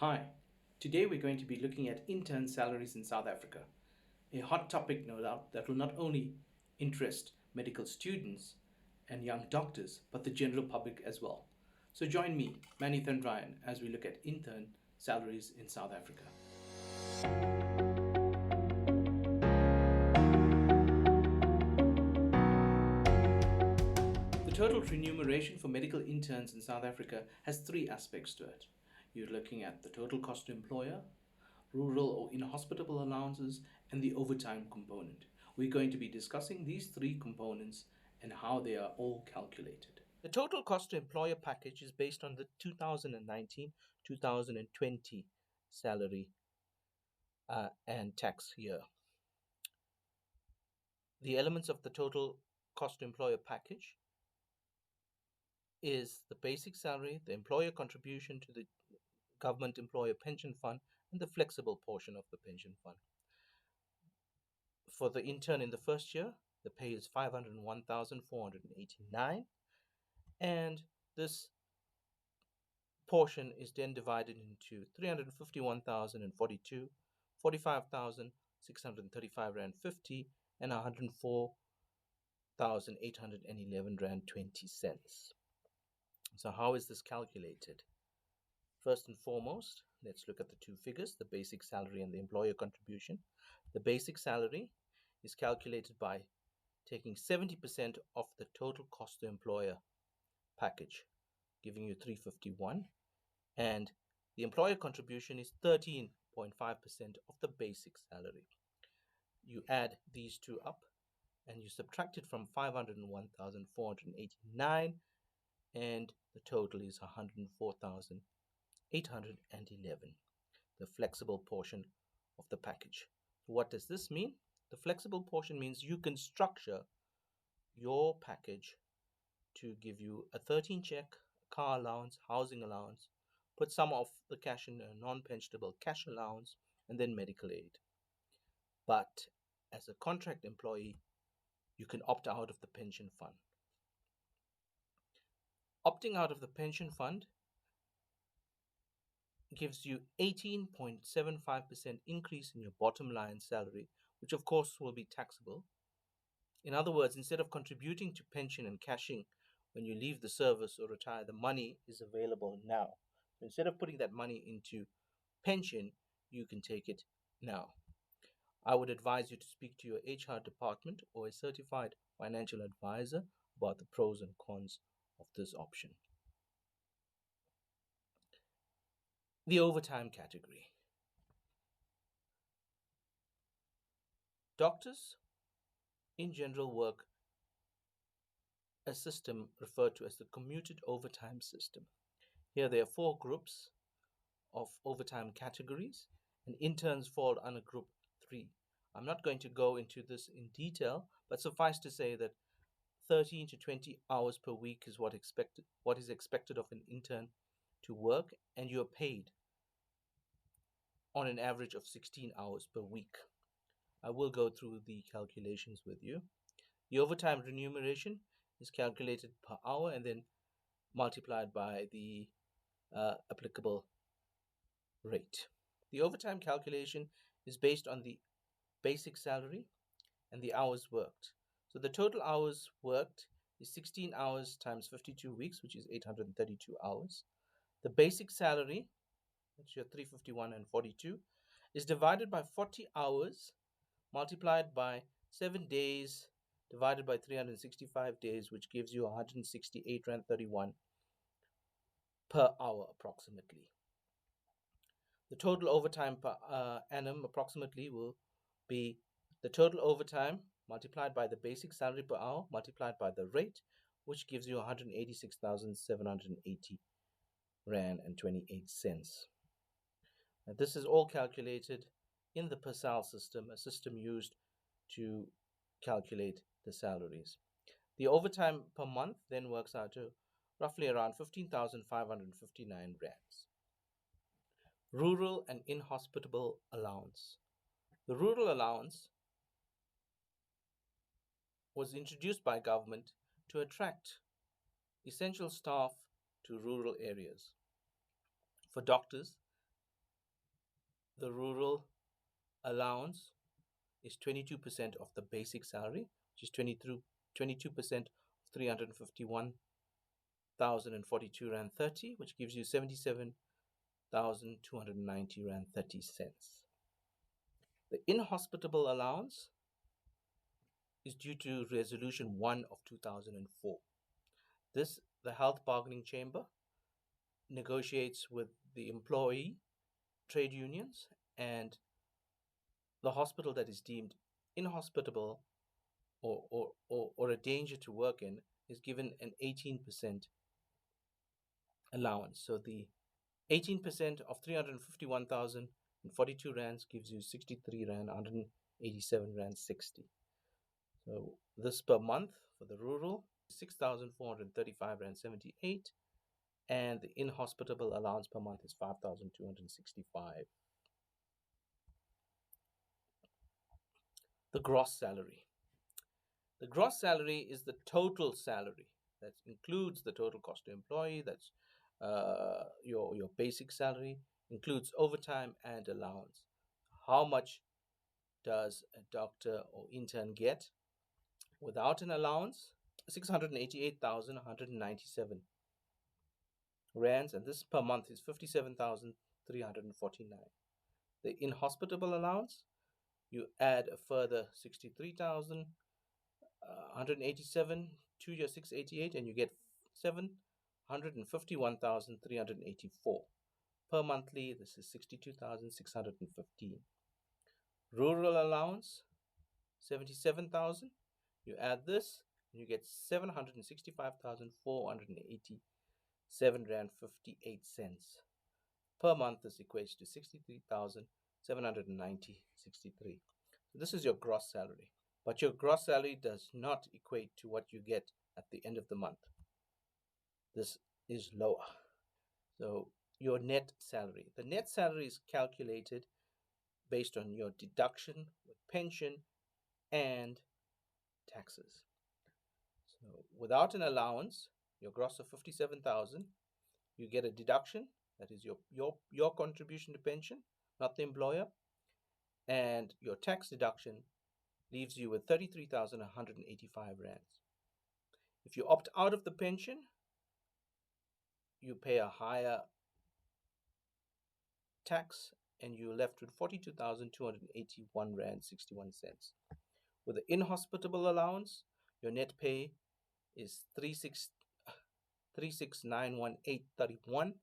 Hi, today we're going to be looking at intern salaries in South Africa. A hot topic, no doubt, that will not only interest medical students and young doctors, but the general public as well. So join me, Manith and Ryan, as we look at intern salaries in South Africa. The total remuneration for medical interns in South Africa has three aspects to it. You're looking at the total cost to employer, rural or inhospitable allowances, and the overtime component. We're going to be discussing these three components and how they are all calculated. The total cost to employer package is based on the 2019-2020 salary and tax year. The elements of the total cost to employer package is the basic salary, the employer contribution to the government employer pension fund, and the flexible portion of the pension fund. For the intern in the first year, the pay is 501,489, and this portion is then divided into 351,042, 45,635 rand 50, and 104,811 rand 20 cents. So how is this calculated? First and foremost, let's look at the two figures, the basic salary and the employer contribution. The basic salary is calculated by taking 70% of the total cost to employer package, giving you 351, and the employer contribution is 13.5% of the basic salary. You add these two up and you subtract it from 501,489, and the total is 104,811, the flexible portion of the package. What does this mean? The flexible portion means you can structure your package to give you a 13 check, car allowance, housing allowance, put some of the cash in a non-pensionable cash allowance, and then medical aid. But as a contract employee, you can opt out of the pension fund. Opting out of the pension fund gives you 18.75% increase in your bottom line salary, which of course will be taxable. In other words, instead of contributing to pension and cashing when you leave the service or retire, the money is available now. So instead of putting that money into pension, you can take it now. I would advise you to speak to your HR department or a certified financial advisor about the pros and cons of this option. The overtime category. Doctors in general work a system referred to as the commuted overtime system. Here there are four groups of overtime categories, and interns fall under group 3. I'm not going to go into this in detail, but suffice to say that 13 to 20 hours per week is what is expected of an intern to work, and you're paid on an average of 16 hours per week. I will go through the calculations with you. The overtime remuneration is calculated per hour and then multiplied by the applicable rate. The overtime calculation is based on the basic salary and the hours worked. So the total hours worked is 16 hours times 52 weeks, which is 832 hours. The basic salary, which is 351 and 42, is divided by 40 hours multiplied by 7 days divided by 365 days, which gives you 168 rand 31 per hour approximately. The total overtime per annum approximately will be the total overtime multiplied by the basic salary per hour multiplied by the rate, which gives you 186,780 rand and 28 cents. Now, this is all calculated in the PERSAL system, a system used to calculate the salaries. The overtime per month then works out to roughly around 15,559 rands. Rural and inhospitable allowance. The rural allowance was introduced by government to attract essential staff to rural areas. For doctors, The rural allowance is 22% of the basic salary, which is 22% of 351,042 Rand 30, which gives you 77,290 Rand 30 cents. The inhospitable allowance is due to Resolution 1 of 2004. This, the Health Bargaining Chamber negotiates with the employee trade unions, and the hospital that is deemed inhospitable or a danger to work in is given an 18% allowance. So the 18% of 351,042 rands gives you 63 rand, 187 rand 60. So this per month for the rural, 6,435 rand 78, and the inhospitable allowance per month is 5,265. The gross salary. The gross salary is the total salary that includes the total cost to employee. That's your basic salary, includes overtime and allowance. How much does a doctor or intern get without an allowance? 688,197 rands, and this per month is 57,349. The inhospitable allowance, you add a further 63,187 to your 688, and you get 751,384 per monthly. This is 62,615. Rural allowance 77,000. You add this, and you get 765,487 rand 58 cents per month. This equates to 63,790.63. So this is your gross salary. But your gross salary does not equate to what you get at the end of the month. This is lower. So your net salary. The net salary is calculated based on your deduction with pension and taxes. So without an allowance, your gross of 57,000, you get a deduction, that is your contribution to pension, not the employer, and your tax deduction leaves you with 33,185 rands. If you opt out of the pension, you pay a higher tax and you're left with 42,281 rand 61 cents. With the inhospitable allowance, your net pay is 36,918.31,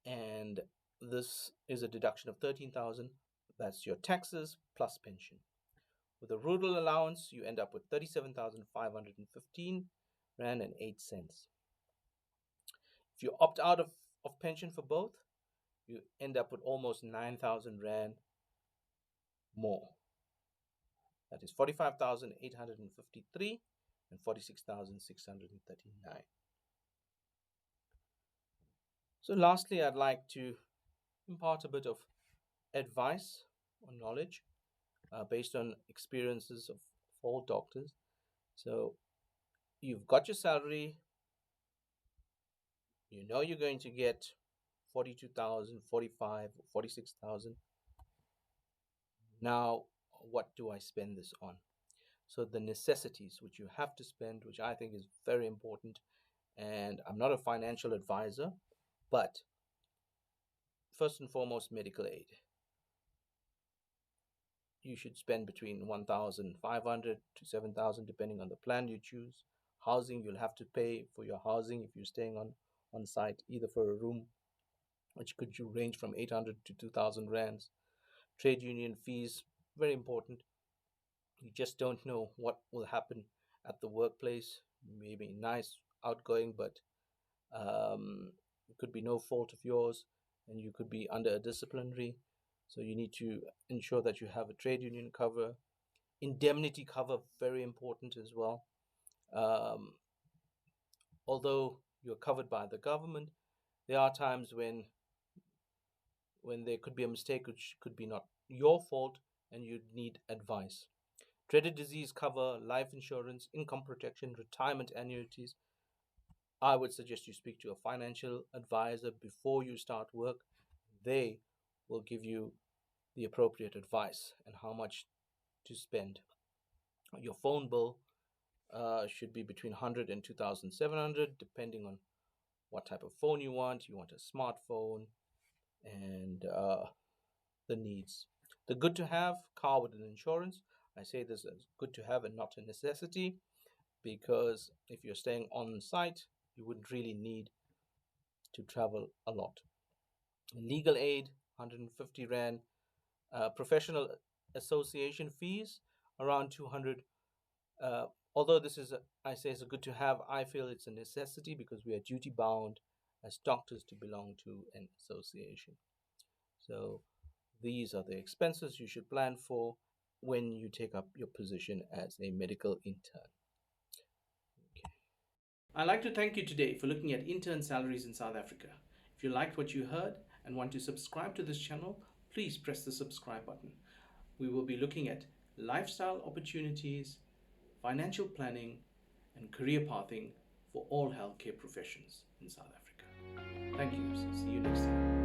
and this is a deduction of 13,000. That's your taxes plus pension. With the rural allowance, you end up with 37,515 rand and 8 cents. If you opt out of pension for both, you end up with almost 9,000 rand more. That is 45,853 and 46,639. So lastly, I'd like to impart a bit of advice or knowledge based on experiences of all doctors. So you've got your salary, you know you're going to get 42,000, 45, 46,000. Now, what do I spend this on? So the necessities which you have to spend, which I think is very important, and I'm not a financial advisor, but first and foremost, medical aid. You should spend between 1,500 to 7,000 depending on the plan you choose. Housing, you'll have to pay for your housing if you're staying on site, either for a room, which could range from 800 to 2,000 rands. Trade union fees, very important. You just don't know what will happen at the workplace. Maybe nice, outgoing, but it could be no fault of yours, and you could be under a disciplinary. So you need to ensure that you have a trade union cover. Indemnity cover, very important as well. Although you're covered by the government, there are times when there could be a mistake which could be not your fault and you need advice. Dreaded disease cover, life insurance, income protection, retirement annuities. I would suggest you speak to a financial advisor before you start work. They will give you the appropriate advice and how much to spend. Your phone bill should be between 100 and 2,700, depending on what type of phone you want. You want a smartphone and the needs. The good to have car with an insurance. I say this is good to have and not a necessity, because if you're staying on site, you wouldn't really need to travel a lot. Legal aid, 150 Rand. Professional association fees, around 200. Uh, Although this is, I say it's a good to have, I feel it's a necessity because we are duty bound as doctors to belong to an association. So these are the expenses you should plan for when you take up your position as a medical intern. Okay. I'd like to thank you today for looking at intern salaries in South Africa. If you liked what you heard and want to subscribe to this channel, please press the subscribe button. We will be looking at lifestyle opportunities, financial planning, and career pathing for all healthcare professions in South Africa. Thank you. See you next time.